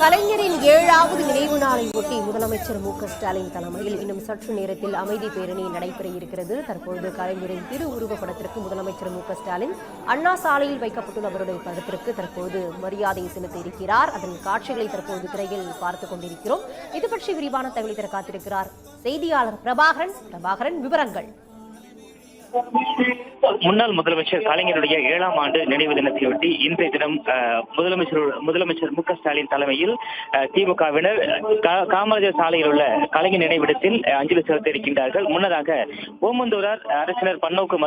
கலைஞரின் 7வது நினைவு நாளை ஒட்டி முதலமைச்சர் மு.க.ஸ்டாலின் தலைமையில் இன்னும் சற்று நேரத்தில் அமைதி பேரணி நடைபெற இருக்கிறது. தற்பொழுது கலைஞரின் திருவுருவப் படத்திற்கு முதலமைச்சர் மு.க.ஸ்டாலின் அண்ணா சாலையில் வைக்கப்பட்டுள்ள அவருடைய படத்திற்கு தற்போது மரியாதை செலுத்த இருக்கிறார். அதன் காட்சிகளை தற்போது திரையில் பார்த்துக் கொண்டிருக்கிறோம். இது பற்றி விரிவான தகவலை தர காத்திருக்கிறார் செய்தியாளர் பிரபாகரன். விவரங்கள். முன்னாள் முதலமைச்சர் கலைஞருடைய 7ஆம் ஆண்டு நினைவு தினத்தையொட்டி இன்றைய தினம் முதலமைச்சர் மு.க.ஸ்டாலின் தலைமையில் திமுகவினர் காமராஜர் சாலையில் உள்ள கலைஞர் நினைவிடத்தில் அஞ்சலி செலுத்த இருக்கின்றார்கள். முன்னதாக ஓமந்தூரார் அரசினர் பன்னோக்கு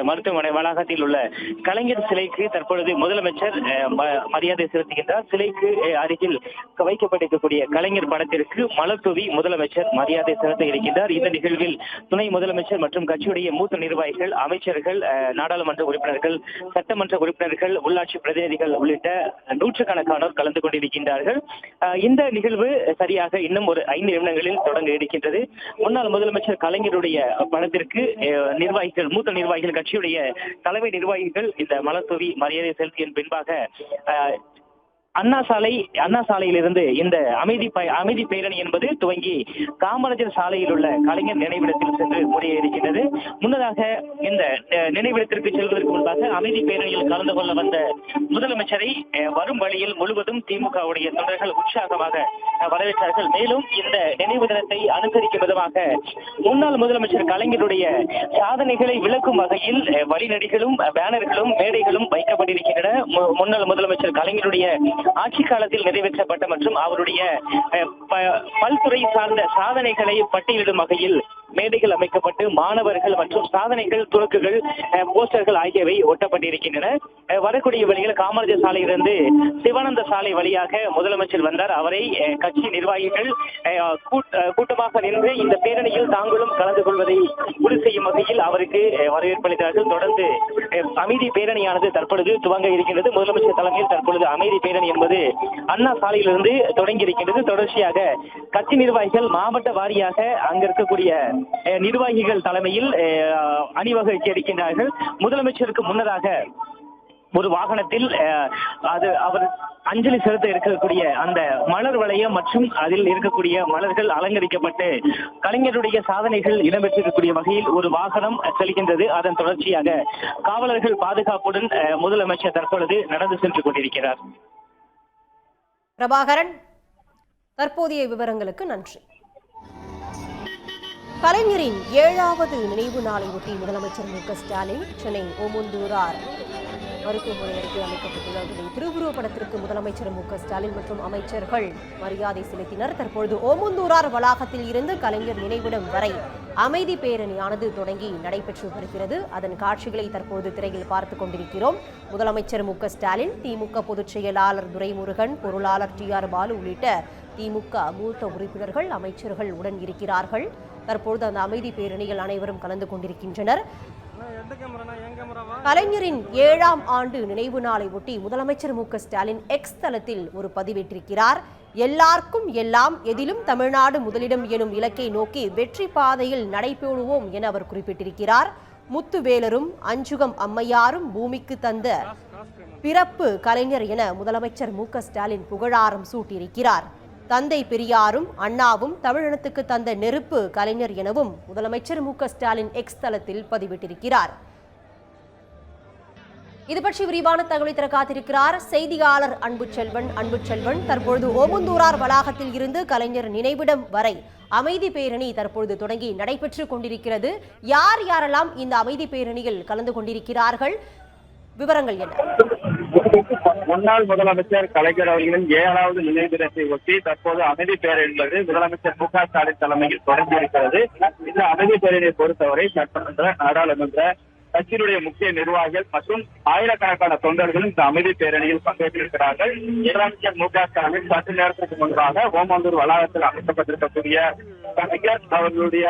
மருத்துவமனை வளாகத்தில் உள்ள கலைஞர் சிலைக்கு தற்பொழுது முதலமைச்சர் மரியாதை செலுத்துகின்றார். சிலைக்கு அருகில் வைக்கப்பட்டிருக்கக்கூடிய கலைஞர் படத்திற்கு மலர் தூவி முதலமைச்சர் மரியாதை செலுத்த இருக்கின்றார். இந்த நிகழ்வில் துணை முதலமைச்சர் மற்றும் கட்சியுடைய மூத்த நிர்வாகிகள், அமைச்சர்கள், நாடாளுமன்ற உறுப்பினர்கள், சட்டமன்ற உறுப்பினர்கள், உள்ளாட்சி பிரதிநிதிகள் உள்ளிட்ட நூற்றுக்கணக்கானோர் கலந்து கொண்டிருக்கின்றார்கள். இந்த நிகழ்வு சரியாக இன்னும் ஒரு 5 நிமிடங்களில் தொடங்க இருக்கின்றது. முன்னாள் முதலமைச்சர் கலைஞருடைய படத்திற்கு மூத்த நிர்வாகிகள், கட்சியுடைய தலைமை நிர்வாகிகள் இந்த மலர் தூவி மரியாதை செலுத்திய பின்பாக அண்ணா சாலையிலிருந்து இந்த அமைதி பேரணி என்பது துவங்கி காமராஜர் சாலையில் உள்ள கலைஞர் நினைவிடத்தில் சென்று முடிய இருக்கின்றது. முன்னதாக இந்த நினைவிடத்திற்கு செல்வதற்கு முன்பாக அமைதி பேரணியில் கலந்து கொள்ள வந்த முதலமைச்சரை வரும் வழியில் முழுவதும் திமுகவுடைய தொண்டர்கள் உற்சாகமாக வரவேற்றார்கள். மேலும் இந்த நினைவு தினத்தை அனுசரிக்கும் விதமாக முன்னாள் முதலமைச்சர் கலைஞருடைய சாதனைகளை விளக்கும் வகையில் வழிநடிகளும் பேனர்களும் மேடைகளும் வைக்கப்பட்டிருக்கின்றன. முன்னாள் முதலமைச்சர் கலைஞருடைய ஆட்சி காலத்தில் நிறைவேற்றப்பட்ட மற்றும் அவருடைய பல்துறை சார்ந்த சாதனைகளை பட்டியலிடும் வகையில் மேடைகள் அமைக்கப்பட்டு மாணவர்கள் மற்றும் சாதனைகள், துறக்குகள், போஸ்டர்கள் ஆகியவை ஒட்டப்பட்டிருக்கின்றன. வரக்கூடிய வழியில் காமராஜர் சாலையிலிருந்து சிவானந்த சாலை வழியாக முதலமைச்சர் வந்தார். அவரை கட்சி நிர்வாகிகள் கூட்டமாக நின்று இந்த பேரணியில் தாங்களும் கலந்து கொள்வதை உறுதி செய்யும் வகையில் அவருக்கு வரவேற்பளித்தார்கள். தொடர்ந்து அமைதி பேரணியானது தற்பொழுது துவங்க இருக்கின்றது. முதலமைச்சர் தலைமையில் தற்பொழுது அமைதி பேரணி என்பது அண்ணா சாலையிலிருந்து தொடங்கி இருக்கின்றது. தொடர்ச்சியாக கட்சி நிர்வாகிகள் மாவட்ட வாரியாக அங்க இருக்கக்கூடிய நிர்வாகிகள் தலைமையில் அணிவகுக்க இருக்கின்றார்கள். முதலமைச்சருக்கு முன்னதாக ஒரு வாகனத்தில் அவர் அஞ்சலி செலுத்த இருக்கக்கூடிய அந்த மலர் வளையம் மற்றும் அதில் இருக்கக்கூடிய மலர்கள் அலங்கரிக்கப்பட்டு கலைஞருடைய சாதனைகள் இடம்பெற்றிருக்கக்கூடிய வகையில் ஒரு வாகனம் செல்கின்றது. அதன் தொடர்ச்சியாக காவலர்கள் பாதுகாப்புடன் முதலமைச்சர் தற்பொழுது நடந்து சென்று கொண்டிருக்கிறார். பிரபாகரன், தற்போதைய விவரங்களுக்கு நன்றி. கலைஞரின் 7வது நினைவு நாளை ஒட்டி முதலமைச்சர் மு.க.ஸ்டாலின் சென்னை ஓமந்தூரார் மருத்துவமனை அருகே அமைக்கப்பட்டுள்ள திருவுருவப் படத்திற்கு முதலமைச்சர் மு.க.ஸ்டாலின் மற்றும் அமைச்சர்கள் மரியாதை செலுத்தினர். தற்பொழுது ஓமந்தூரார் வளாகத்தில் இருந்து கலைஞர் நினைவிடம் வரை அமைதி பேரணியானது தொடங்கி நடைபெற்று வருகிறது. அதன் காட்சிகளை தற்போது திரையில் பார்த்துக் கொண்டிருக்கிறோம். முதலமைச்சர் மு.க.ஸ்டாலின், திமுக பொதுச் செயலாளர் துரைமுருகன், பொருளாளர் டி.ஆர். பாலு உள்ளிட்ட திமுக மூத்த உறுப்பினர்கள், அமைச்சர்கள் உடன் இருக்கிறார்கள். தற்பொழுது அந்த அமைதி பேரணியில் அனைவரும் கலந்து கொண்டிருக்கின்றனர். கலைஞரின் 7ஆம் ஆண்டு நினைவு நாளை ஒட்டி முதலமைச்சர் மு.க.ஸ்டாலின் எக்ஸ் தளத்தில் ஒரு பதிவிட்டிருக்கிறார். எல்லாருக்கும் எல்லாம், எதிலும் தமிழ்நாடு முதலிடம் எனும் இலக்கை நோக்கி வெற்றி பாதையில் நடைபோடுவோம் என அவர் குறிப்பிட்டிருக்கிறார். முத்துவேலரும் அஞ்சுகம் அம்மையாரும் பூமிக்கு தந்த பிறப்பு கலைஞர் என முதலமைச்சர் மு.க.ஸ்டாலின் புகழாரம் சூட்டியிருக்கிறார். தந்தை பெரியாரும் அண்ணாவும் தமிழினத்துக்கு தந்த நெருப்பு கலைஞர் எனவும் முதலமைச்சர் மு.க.ஸ்டாலின் எக்ஸ் தளத்தில் பதிவிட்டிருக்கிறார். இது பற்றி விரிவான தகவலை தர காத்திருக்கிறார் செய்தியாளர் அன்புச்செல்வன். தற்பொழுது ஓமந்தூரார் வளாகத்தில் இருந்து கலைஞர் நினைவிடம் வரை அமைதி பேரணி தற்பொழுது தொடங்கி நடைபெற்றுக் கொண்டிருக்கிறது. யாரெல்லாம் இந்த அமைதி பேரணியில் கலந்து கொண்டிருக்கிறார்கள்? விவரங்கள் என்ன? முன்னாள் முதலமைச்சர் கலைஞர் அவர்களின் 7வது நினைவு தினத்தை ஒட்டி தற்போது அமைதி பேரணி என்பது முதலமைச்சர் மு.க.ஸ்டாலின் தலைமையில் தொடங்கியிருக்கிறது. இந்த அமைதி பேரணியை பொறுத்தவரை சட்டமன்ற, நாடாளுமன்ற, கட்சியினுடைய முக்கிய நிர்வாகிகள் மற்றும் ஆயிரக்கணக்கான தொண்டர்களும் இந்த அமைதி பேரணியில் பங்கேற்றிருக்கிறார்கள். முதலமைச்சர் மு.க.ஸ்டாலின் சற்று நேரத்திற்கு முன்பாக ஓமந்தூர் வளாகத்தில் அமைக்கப்பட்டிருக்கக்கூடிய கலைஞர் அவர்களுடைய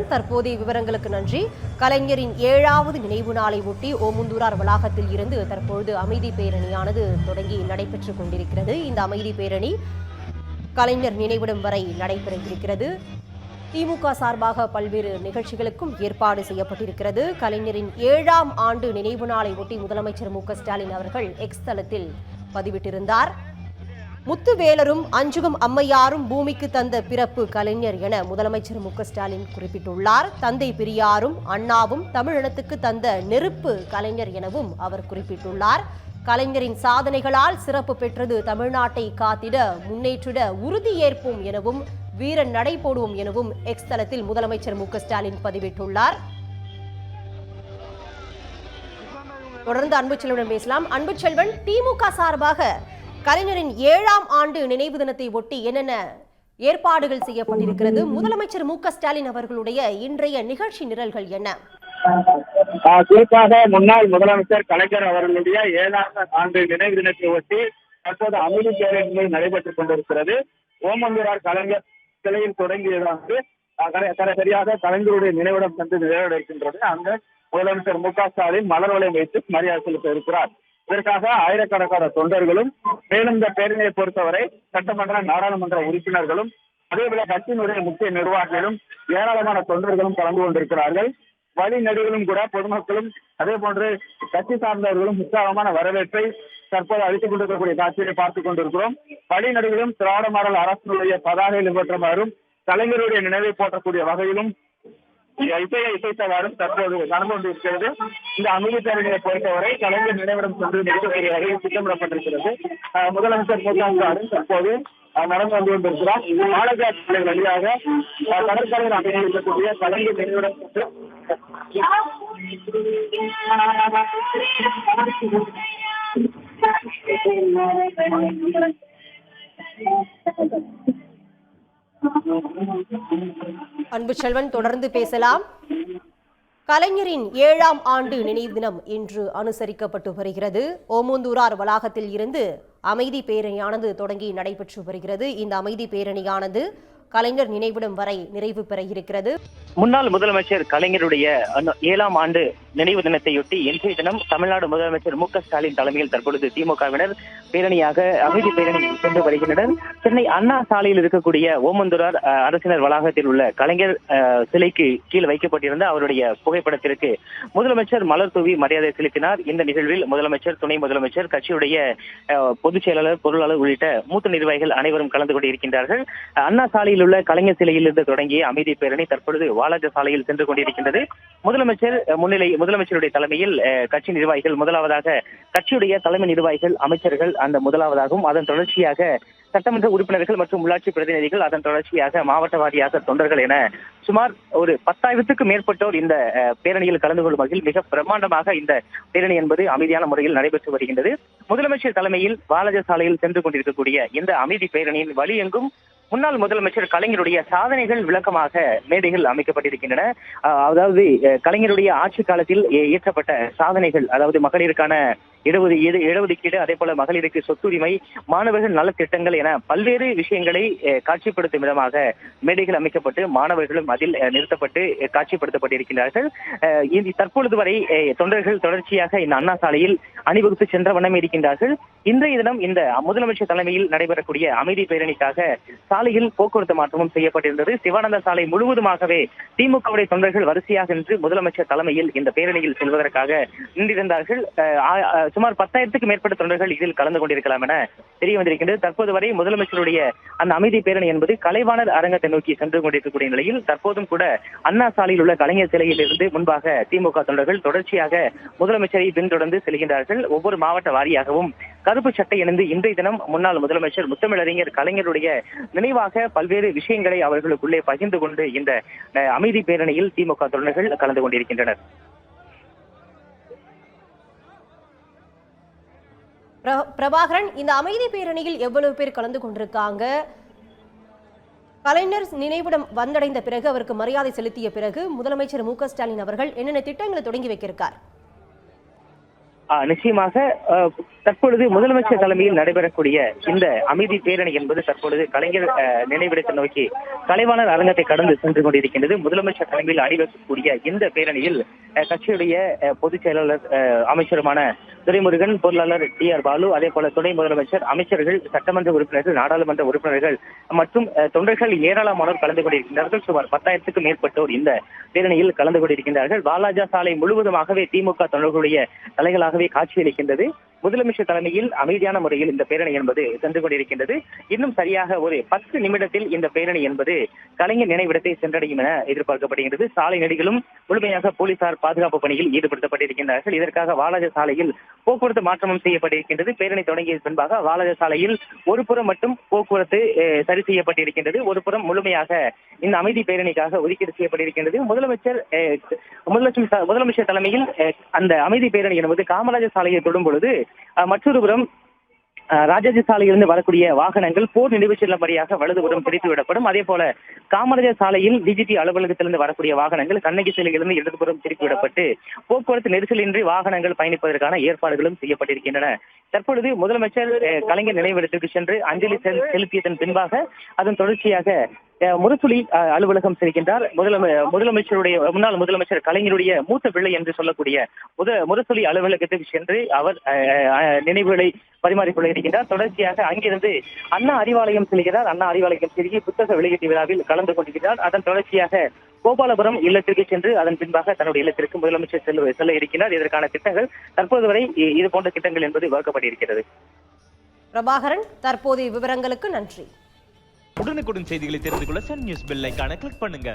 தற்போதைய விவரங்களுக்கு நன்றி. கலைஞரின் 7வது நினைவு நாளை ஒட்டி ஓமந்தூரார் வளாகத்தில் இருந்து தற்பொழுது அமைதி பேரணியானது தொடங்கி நடைபெற்றுக் கொண்டிருக்கிறது. இந்த அமைதி பேரணி கலைஞர் நினைவிடம் வரை நடைபெற இருக்கிறது. திமுக சார்பாக பல்வேறு நிகழ்ச்சிகளுக்கும் ஏற்பாடு செய்யப்பட்டிருக்கிறது. கலைஞரின் 7ஆம் ஆண்டு நினைவு நாளை ஒட்டி முதலமைச்சர் மு.க.ஸ்டாலின் அவர்கள் எக்ஸ் தளத்தில் பதிவிட்டிருந்தார். முத்துவேலரும் அஞ்சுகம் அம்மையாரும் பூமிக்கு தந்த பிறப்பு கலைஞர் என முதலமைச்சர் மு.க.ஸ்டாலின் குறிப்பிட்டுள்ளார். தந்தை பெரியாரும் அண்ணாவும் தமிழினத்துக்கு தந்த நெருப்பு கலைஞர் எனவும் அவர் குறிப்பிட்டுள்ளார். கலைஞரின் சாதனைகளால் சிறப்பு பெற்றது தமிழ்நாட்டை காத்திட முன்னேற்றிட உறுதியேற்போம் எனவும் வீர நடை போடுவோம் எனவும் எக்ஸ் தளத்தில் முதலமைச்சர் மு.க.ஸ்டாலின் பதிவிட்டுள்ளார். தொடர்ந்து அன்புச்செல்வன் பேசலாம். அன்புச்செல்வன், திமுக சார்பாக கலைஞரின் 7ஆம் ஆண்டு நினைவு தினத்தை ஒட்டி என்னென்ன ஏற்பாடுகள் செய்யப்பட்டிருக்கிறது? முதலமைச்சர் மு.க.ஸ்டாலின் அவர்களுடைய இன்றைய நிகழ்ச்சி நிரல்கள் என்ன? குறிப்பாக முன்னாள் முதலமைச்சர் கலைஞர் அவர்களுடைய 7ஆம் ஆண்டு நினைவு தினத்தை ஒட்டி தற்போது அமைதி பேரணி நடைபெற்றுக் கொண்டிருக்கிறது. ஓமந்தூரார் கலைஞர் சிலையில் தொடங்கியதாவது சரியாக கலைஞருடைய நினைவிடம் சென்று நிறைவடைகின்றது. அங்கு முதலமைச்சர் மு.க.ஸ்டாலின் மலர் வளையம் வைத்து மரியாதை செலுத்த இருக்கிறார். இதற்காக ஆயிரக்கணக்கான தொண்டர்களும், மேலும் இந்த பேரணியை பொறுத்தவரை சட்டமன்ற நாடாளுமன்ற உறுப்பினர்களும், அதேபோல கட்சியினுடைய முக்கிய நிர்வாகிகளும், ஏராளமான தொண்டர்களும் கலந்து கொண்டிருக்கிறார்கள். வழிநெடுகளும் கூட பொதுமக்களும் அதே போன்று கட்சி சார்ந்தவர்களும் உற்சாகமான வரவேற்பை தற்போது அளித்துக் கொண்டிருக்கக்கூடிய காட்சியை பார்த்துக் கொண்டிருக்கிறோம். வழிநெடுகளும் திராவிட மாடல் அரசினுடைய பதாகை நிபற்றமாறும் கலைஞருடைய நினைவை போற்றக்கூடிய வகையிலும் இசையை இசைத்தவாறும் தற்போது நடந்து கொண்டிருக்கிறது. இந்த அமைதி பேரணியை பொறுத்தவரை கலைஞர் நினைவிடம் சென்று நிற்கக்கூடிய வகையில் திட்டமிடப்பட்டிருக்கிறது. முதலமைச்சர் மு.க.ஸ்டாலின் தற்போது நடந்து வந்து கொண்டிருக்கிறார். மாநகராட்சி சாலை வழியாக கடற்கரையில் அமைந்திருக்கக்கூடிய கலைஞர் நினைவிடம் சென்று அன்புச்செல்வன், தொடர்ந்து பேசலாம். கலைஞரின் 7ஆம் ஆண்டு நினைவு தினம் இன்று அனுசரிக்கப்பட்டு வருகிறது. ஓமந்தூரார் வளாகத்தில் இருந்து அமைதி பேரணியானது தொடங்கி நடைபெற்று வருகிறது. இந்த அமைதி பேரணியானது கலைஞர் நினைவிடம் வரை நிறைவு பெற இருக்கிறது. முன்னாள் முதலமைச்சர் கலைஞருடைய 7ஆம் ஆண்டு நினைவு தினத்தையொட்டி இன்றைய தினம் தமிழ்நாடு முதலமைச்சர் மு.க.ஸ்டாலின் தலைமையில் தற்பொழுது திமுகவினர் பேரணியாக அமைதி பேரணி சென்று வருகின்றனர். சென்னை அண்ணா சாலையில் இருக்கக்கூடிய ஓமந்தூரார் அரசினர் வளாகத்தில் உள்ள கலைஞர் சிலைக்கு கீழ் வைக்கப்பட்டிருந்த அவருடைய புகைப்படத்திற்கு முதலமைச்சர் மலர் தூவி மரியாதை செலுத்தினார். இந்த நிகழ்வில் முதலமைச்சர், துணை முதலமைச்சர், கட்சியுடைய பொதுச் செயலாளர், பொருளாளர் உள்ளிட்ட மூத்த நிர்வாகிகள் அனைவரும் கலந்து கொண்டிருக்கின்றார்கள். அண்ணா சாலையில் உள்ள கலைஞர் சிலையிலிருந்து தொடங்கிய அமைதி பேரணி தற்பொழுது வாலாஜ சாலையில் சென்று கொண்டிருக்கின்றது. முதலமைச்சருடைய தலைமையில் கட்சி நிர்வாகிகள், முதலாவதாக கட்சியுடைய தலைமை நிர்வாகிகள், அமைச்சர்கள் அந்த முதலாவதாகவும், அதன் தொடர்ச்சியாக சட்டமன்ற உறுப்பினர்கள் மற்றும் உள்ளாட்சி பிரதிநிதிகள், அதன் தொடர்ச்சியாக மாவட்ட வாரியாக தொண்டர்கள் என சுமார் ஒரு 10,000க்கும் மேற்பட்டோர் இந்த பேரணியில் கலந்து கொள்ளும் வகையில் மிக பிரம்மாண்டமாக இந்த பேரணி என்பது அமைதியான முறையில் நடைபெற்று வருகின்றது. முதலமைச்சர் தலைமையில் வாலாஜ சாலையில் சென்று கொண்டிருக்கக்கூடிய இந்த அமைதி பேரணியின் வழி எங்கும் முன்னாள் முதலமைச்சர் கலைஞருடைய சாதனைகள் விளக்கமாக மேடைகள் அமைக்கப்பட்டிருக்கின்றன. அதாவது கலைஞருடைய ஆட்சி காலத்தில் இயற்றப்பட்ட சாதனைகள், அதாவது மகளிருக்கான இடஒதுக்கீடு, அதே போல மகளிருக்கு சொத்துரிமை, மாணவர்கள் நலத்திட்டங்கள் என பல்வேறு விஷயங்களை காட்சிப்படுத்தும் விதமாக மேடைகள் அமைக்கப்பட்டு மாணவர்களும் அதில் நிறுத்தப்பட்டு காட்சிப்படுத்தப்பட்டிருக்கிறார்கள். தற்பொழுது வரை தொண்டர்கள் தொடர்ச்சியாக இந்த அண்ணா சாலையில் அணிவகுத்து சென்ற வண்ணம் இருக்கின்றார்கள். இன்றைய தினம் இந்த முதலமைச்சர் தலைமையில் நடைபெறக்கூடிய அமைதி பேரணிக்காக சாலையில் போக்குவரத்து மாற்றமும் செய்யப்பட்டிருந்தது. சிவானந்த சாலை முழுவதுமாகவே திமுகவுடைய தொண்டர்கள் வரிசையாக நின்று முதலமைச்சர் தலைமையில் இந்த பேரணியில் செல்வதற்காக நின்றிருந்தார்கள். சுமார் 10,000க்கும் மேற்பட்ட தொண்டர்கள் இதில் கலந்து கொண்டிருக்கலாம் என தெரிய வந்திருக்கின்றது. தற்போது வரை முதலமைச்சருடைய அந்த அமைதி பேரணி என்பது கலைவாணர் அரங்கத்தை நோக்கி சென்று கொண்டிருக்கக்கூடிய நிலையில் தற்போதும் கூட அண்ணா சாலையில் உள்ள கலைஞர் சிலையில் இருந்து முன்பாக திமுக தொண்டர்கள் தொடர்ச்சியாக முதலமைச்சரை பின்தொடர்ந்து செல்கின்றார்கள். ஒவ்வொரு மாவட்ட வாரியாகவும் கருப்பு சட்டை அணிந்து இன்றைய தினம் முன்னாள் முதலமைச்சர் முத்தமிழறிஞர் கலைஞருடைய நினைவாக பல்வேறு விஷயங்களை அவர்களுக்குள்ளே பகிர்ந்து கொண்டு இந்த அமைதி பேரணியில் திமுக தொண்டர்கள் கலந்து கொண்டிருக்கின்றனர். பிரபாகரன், இந்த அமைதி பேரணியில் எவ்வளவு பேர் கலந்து கொண்டிருக்காங்க? கலைஞர் நினைவிடம் வந்தடைந்த பிறகு, அவருக்கு மரியாதை செலுத்திய பிறகு முதலமைச்சர் மு.க.ஸ்டாலின் அவர்கள் என்னென்ன திட்டங்களை தொடங்கி வைக்கிறார்? நிச்சயமாக தற்பொழுது முதலமைச்சர் தலைமையில் நடைபெறக்கூடிய இந்த அமைதி பேரணி என்பது தற்பொழுது கலைஞர் நினைவிடத்தை நோக்கி கலைவாணர் அரங்கத்தை கடந்து சென்று கொண்டிருக்கின்றது. முதலமைச்சர் தலைமையில் அணிவகுக்கக்கூடிய இந்த பேரணியில் கட்சியுடைய பொதுச் செயலாளர் அமைச்சருமான துரைமுருகன், பொருளாளர் டி.ஆர். பாலு, அதே போல துணை முதலமைச்சர், அமைச்சர்கள், சட்டமன்ற உறுப்பினர்கள், நாடாளுமன்ற உறுப்பினர்கள் மற்றும் தொண்டர்கள் ஏராளமானோர் கலந்து கொண்டிருக்கின்றார்கள். சுமார் 10,000க்கும் மேற்பட்டோர் இந்த பேரணியில் கலந்து கொண்டிருக்கின்றார்கள். வாலாஜா சாலை முழுவதுமாகவே திமுக தொண்டர்களுடைய தலைகளாகவே காட்சியளிக்கின்றது. முதலமைச்சர் தலைமையில் அமைதியான முறையில் இந்த பேரணி என்பது சென்று கொண்டிருக்கின்றது. இன்னும் சரியாக ஒரு 10 நிமிடத்தில் இந்த பேரணி என்பது கலைஞர் நினைவிடத்தை சென்றடையும் என எதிர்பார்க்கப்படுகின்றது. சாலை நெடுகிலும் முழுமையாக போலீசார் பாதுகாப்பு பணியில் ஈடுபடுத்தப்பட்டிருக்கின்றார்கள். இதற்காக வாலாஜா சாலையில் போக்குவரத்து மாற்றமும் செய்யப்பட்டிருக்கின்றது. பேரணி தொடங்கிய பின்பாக வாலாஜா சாலையில் ஒரு புறம் மட்டும் போக்குவரத்து சரி செய்யப்பட்டிருக்கின்றது. ஒரு புறம் முழுமையாக இந்த அமைதி பேரணிக்காக ஒதுக்கீடு செய்யப்பட்டிருக்கின்றது. முதலமைச்சர் தலைமையில் அந்த அமைதி பேரணி என்பது காமராஜர் சாலையை தொடும் பொழுது மற்றொரு புறம் ராஜாஜி சாலையிலிருந்து வரக்கூடிய வாகனங்கள் போர் நினைவு செல்லும் வழியாக வலதுபுறம் பிரித்து விடப்படும். அதே போல காமராஜர் சாலையில் டிஜிபி அலுவலகத்திலிருந்து வரக்கூடிய வாகனங்கள் கண்ணகி சிலையிலிருந்து இடதுபுறம் திருப்பி விடப்பட்டு போக்குவரத்து நெரிசலின்றி வாகனங்கள் பயணிப்பதற்கான ஏற்பாடுகளும் செய்யப்பட்டிருக்கின்றன. தற்பொழுது முதலமைச்சர் கலைஞர் நினைவிடத்திற்கு சென்று அஞ்சலி செலுத்தியதன் பின்பாக அதன் தொடர்ச்சியாக முரசொலி அலுவலகம் செல்கின்றார். முதலமைச்சருடைய முன்னாள் முதலமைச்சர் கலைஞருடைய மூத்த பிள்ளை என்று சொல்லக்கூடிய முரசொலி அலுவலகத்துக்கு சென்று அவர் நினைவுகளை பரிமாறிக்கொள்ள இருக்கின்றார். தொடர்ச்சியாக அங்கிருந்து அண்ணா அறிவாலயம் செல்கிறார். அண்ணா அறிவாலயம் செல்கி புத்தக வெளியீட்டு விழாவில் கலந்து கொண்டிருக்கிறார். அதன் தொடர்ச்சியாக கோபாலபுரம் இல்லத்திற்கு சென்று அதன் பின்பாக தன்னுடைய இல்லத்திற்கு முதலமைச்சர் செல்ல இருக்கிறார். இதற்கான திட்டங்கள் தற்போது வரை இது போன்ற திட்டங்கள் என்பது வகுக்கப்பட்டிருக்கிறது. பிரபாகரன், தற்போதைய விவரங்களுக்கு நன்றி. உடனுக்குடன் செய்திகளை தெரிந்து கொள்ள சன் நியூஸ் பெல் ஐகானை கிளிக் பண்ணுங்க.